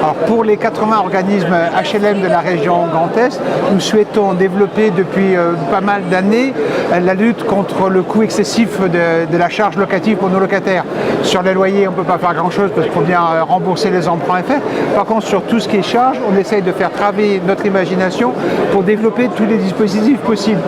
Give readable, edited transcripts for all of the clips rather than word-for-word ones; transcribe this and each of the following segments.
Alors pour les 80 organismes HLM de la région Grand Est, nous souhaitons développer depuis pas mal d'années la lutte contre le coût excessif de la charge locative pour nos locataires. Sur les loyers, on ne peut pas faire grand-chose parce qu'il faut bien rembourser les emprunts faits. Par contre, sur tout ce qui est charge, on essaye de faire travailler notre imagination pour développer tous les dispositifs possibles.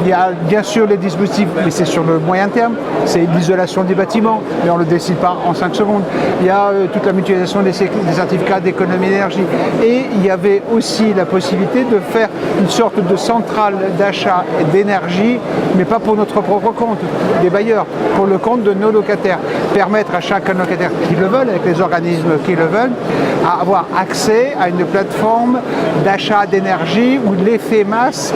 Il y a bien sûr les dispositifs, mais c'est sur le moyen terme, c'est l'isolation des bâtiments, mais on ne le décide pas en 5 secondes. Il y a toute la mutualisation des certificats d'économie d'énergie. Et il y avait aussi la possibilité de faire une sorte de centrale d'achat d'énergie, mais pas pour notre propre compte, des bailleurs, pour le compte de nos locataires. Permettre à chaque locataire qui le veut, avec les organismes qui le veulent, à avoir accès à une plateforme d'achat d'énergie où l'effet masse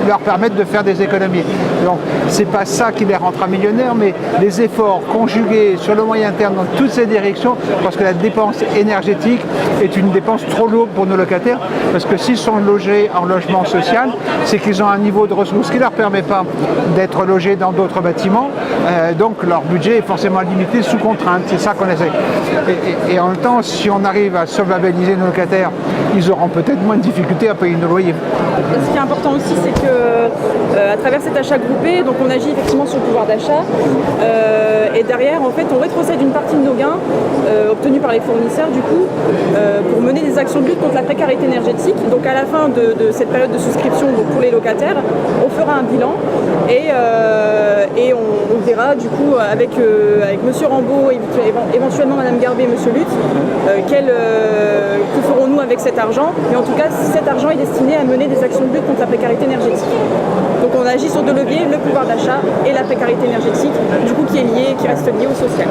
leur permette de faire des économies. Donc, c'est pas ça qui les rendra millionnaires, mais les efforts conjugués sur le moyen terme dans toutes ces directions, parce que la dépense énergétique est une dépense trop lourde pour nos locataires, parce que s'ils sont logés en logement social, c'est qu'ils ont un niveau de ressources qui ne leur permet pas d'être logés dans d'autres bâtiments, donc leur budget est forcément limité sous contrainte, c'est ça qu'on essaie. Et en même temps, si on arrive à solvabiliser nos locataires, ils auront peut-être moins de difficultés à payer nos loyers. Ce qui est important aussi, c'est que à travers cet achat groupé, donc on agit effectivement sur le pouvoir d'achat, et derrière, en fait, on rétrocède une partie de nos gains obtenus par les fournisseurs, du coup, pour mener des actions de lutte contre la précarité énergétique. Donc à la fin de cette période de souscription, donc pour les locataires, on fera un bilan et on verra du coup avec Monsieur Rambaud et éventuellement Madame Garbet et Monsieur Lutz, que ferons-nous avec cet argent. Mais en tout cas, cet argent est destiné à mener des actions de lutte contre la précarité énergétique. Donc on agit sur deux leviers, le pouvoir d'achat et la précarité énergétique, du coup qui reste lié au social.